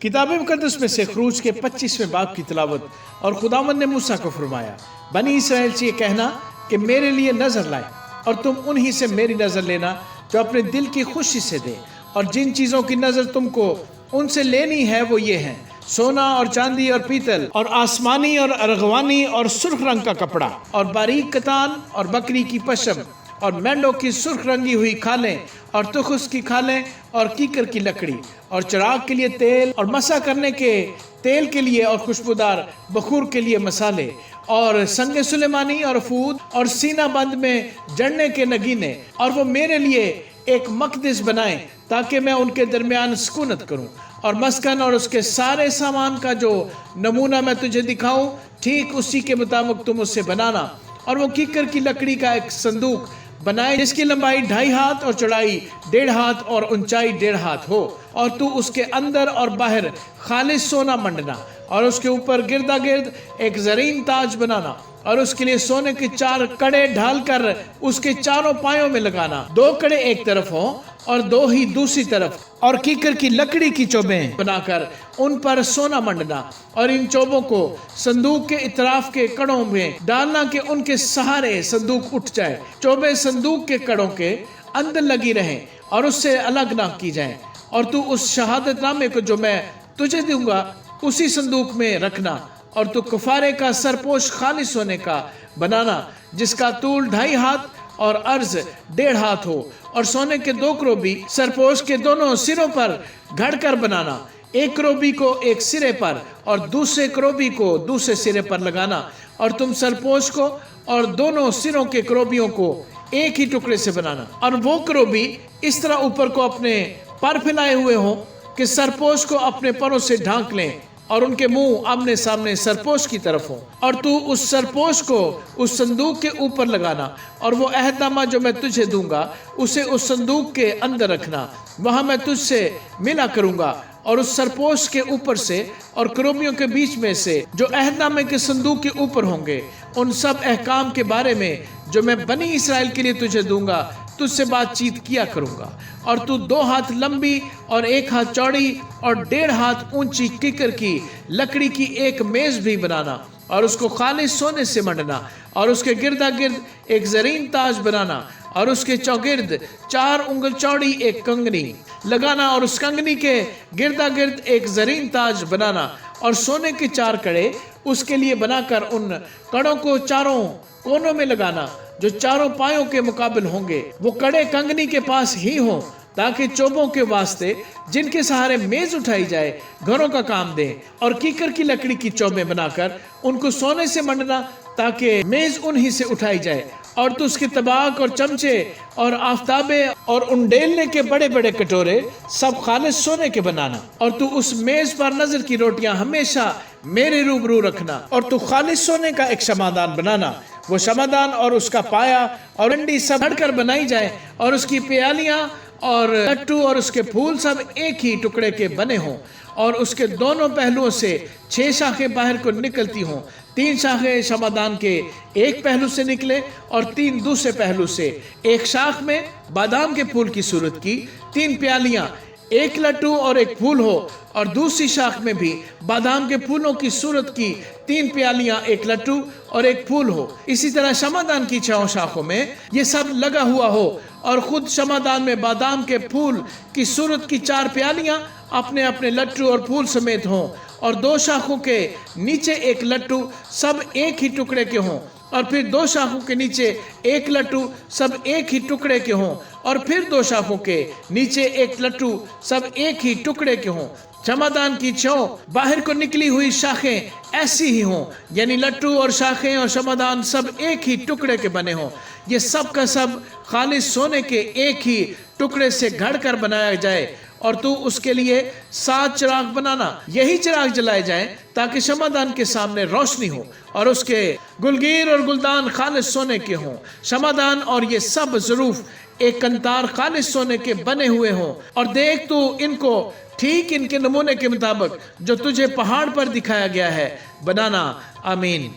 کتاب مقدس میں سے خروج کے 25ویں باب کی تلاوت۔ اور خداوند نے موسیٰ کو فرمایا، بنی اسرائیل سے یہ کہنا کہ میرے لیے نظر لائے، اور تم انہی سے میری نظر لینا جو اپنے دل کی خوشی سے دے، اور جن چیزوں کی نظر تم کو ان سے لینی ہے وہ یہ ہیں: سونا اور چاندی اور پیتل اور آسمانی اور ارغوانی اور سرخ رنگ کا کپڑا اور باریک کتان اور بکری کی پشم اور مینڈوں کی سرخ رنگی ہوئی کھالیں اور تخس کی کھالیں اور کیکر کی لکڑی اور چراغ کے لیے تیل اور مسح کرنے کے تیل کے لیے اور خوشبودار بخور کے لیے مسالے اور سنگ سلیمانی اور فود اور سینہ بند میں جڑنے کے نگینے، اور وہ میرے لیے ایک مقدس بنائیں تاکہ میں ان کے درمیان سکونت کروں، اور مسکن اور اس کے سارے سامان کا جو نمونہ میں تجھے دکھاؤں ٹھیک اسی کے مطابق تم اسے بنانا، اور وہ کیکر کی لکڑی کا ایک صندوق بنائے جس کی لمبائی 2.5 ہاتھ اور چوڑائی 1.5 ہاتھ اور اونچائی 1.5 ہاتھ ہو، اور تو اس کے اندر اور باہر خالص سونا منڈنا، اور اس کے اوپر گردا گرد ایک زرین تاج بنانا، اور اس کے لیے سونے کے 4 کڑے ڈھال کر اس کے چاروں پایوں میں لگانا، 2 کڑے ایک طرف ہوں اور 2 ہی دوسری طرف، اور کیکر کی لکڑی کی چوبیں بنا کر ان پر سونا منڈنا، اور ان چوبوں کو صندوق کے اطراف کے کڑوں میں ڈالنا کہ ان کے سہارے صندوق اٹھ جائے، چوبیں صندوق کے کڑوں کے اندر لگی رہیں اور اس سے الگ نہ کی جائیں، اور تو اس شہادت نامے کو جو میں تجھے دوں گا اسی صندوق میں رکھنا، اور تو کفارے کا سرپوش خالص سونے کا بنانا جس کا طول 2.5 ہاتھ اور عرض 1.5 ہاتھ ہو، اور سونے کے 2 کروبی سرپوش کے دونوں سروں پر گھڑ کر بنانا، ایک کروبی کو ایک سرے پر اور دوسرے کروبی کو دوسرے سرے پر لگانا، اور تم سرپوش کو اور دونوں سروں کے کروبیوں کو ایک ہی ٹکڑے سے بنانا، اور وہ کروبی اس طرح اوپر کو اپنے پر پھیلائے ہوئے ہوں کہ سرپوش کو اپنے پروں سے ڈھانک لیں، اور ان کے منہ آمنے سامنے سرپوش کی طرف ہوں، اور تو اس سرپوش کو اس صندوق کے اوپر لگانا، اور وہ عہد نامہ جو میں تجھے دوں گا اسے اس صندوق کے اندر رکھنا، وہاں میں تجھ سے ملا کروں گا، اور اس سرپوش کے اوپر سے اور کروبیوں کے بیچ میں سے جو عہد نامے کے صندوق کے اوپر ہوں گے ان سب احکام کے بارے میں جو میں بنی اسرائیل کے لیے تجھے دوں گا تجھ سے بات چیت کیا کروں گا، اور تو 2 ہاتھ لمبی اور 1 ہاتھ چوڑی اور 1.5 ہاتھ اونچی کیکر کی لکڑی کی ایک میز بھی بنانا، اور اس کو خالص سونے سے منڈنا، اور اس کے گردا گرد ایک زرین تاج بنانا، اور اس کے چوگرد 4 انگل چوڑی ایک کنگنی لگانا، اور اس کنگنی کے گردا گرد ایک زرین تاج بنانا، اور سونے کے 4 کڑے اس کے لیے بنا کر ان کڑوں کو چاروں کونوں میں لگانا جو چاروں پایوں کے مقابل ہوں گے، وہ کڑے کنگنی کے پاس ہی ہوں تاکہ چوبوں کے واسطے جن کے سہارے میز اٹھائی جائے گھروں کا کام دیں، اور کیکر کی لکڑی کی چوبیں بنا کر ان کو سونے سے منڈنا تاکہ میز انہی سے اٹھائی جائے، اور تو اس کے طباق اور چمچے اور آفتابے اور انڈیلنے کے بڑے بڑے کٹورے سب خالص سونے کے بنانا، اور تو اس میز پر نظر کی روٹیاں ہمیشہ میرے روبرو رکھنا، اور تو خالص سونے کا ایک شمعدان بنانا، وہ شمعدان اور اس کا پایا اور ڈنڈی سب گھڑ کر بنائی جائے، اور اس کی پیالیاں اور لٹو اور اس کے پھول سب ایک ہی ٹکڑے کے بنے ہوں، اور اس کے دونوں پہلوؤں سے 6 شاخیں باہر کو نکلتی ہوں، 3 شاخیں شمعدان کے ایک پہلو سے نکلے اور 3 دوسرے پہلو سے، ایک شاخ میں بادام کے پھول کی صورت کی 3 پیالیاں، ایک لٹو اور ایک پھول ہو، اور دوسری شاخ میں بھی بادام کے پھولوں کی صورت کی 3 پیالیاں، ایک لٹو اور ایک پھول ہو، اسی طرح شمعدان کی 6 شاخوں میں یہ سب لگا ہوا ہو، اور خود شمعدان میں بادام کے پھول کی صورت کی 4 پیالیاں اپنے اپنے لٹو اور پھول سمیت ہوں، اور 2 شاخوں کے نیچے ایک لٹو سب ایک ہی ٹکڑے کے ہوں، اور پھر 2 شاخوں کے نیچے ایک لٹو سب ایک ہی ٹکڑے کے ہوں، اور پھر 2 شاخوں کے نیچے ایک لٹو سب ایک ہی ٹکڑے کے ہوں۔ شمعدان کی 6 باہر کو نکلی ہوئی شاخیں ایسی ہی ہوں، یعنی لٹو اور شاخیں اور شمعدان سب ایک ہی ٹکڑے کے بنے ہوں، یہ سب کا سب خالص سونے کے ایک ہی ٹکڑے سے گھڑ کر بنایا جائے، اور تو اس کے لیے 7 چراغ بنانا، یہی چراغ جلائے جائیں تاکہ شمعدان کے سامنے روشنی ہو، اور اس کے گلگیر اور گلدان خالص سونے کے ہوں، شمعدان اور یہ سب ظروف ایک کنتار خالص سونے کے بنے ہوئے ہوں، اور دیکھ تو ان کو ٹھیک ان کے نمونے کے مطابق جو تجھے پہاڑ پر دکھایا گیا ہے بنانا۔ آمین۔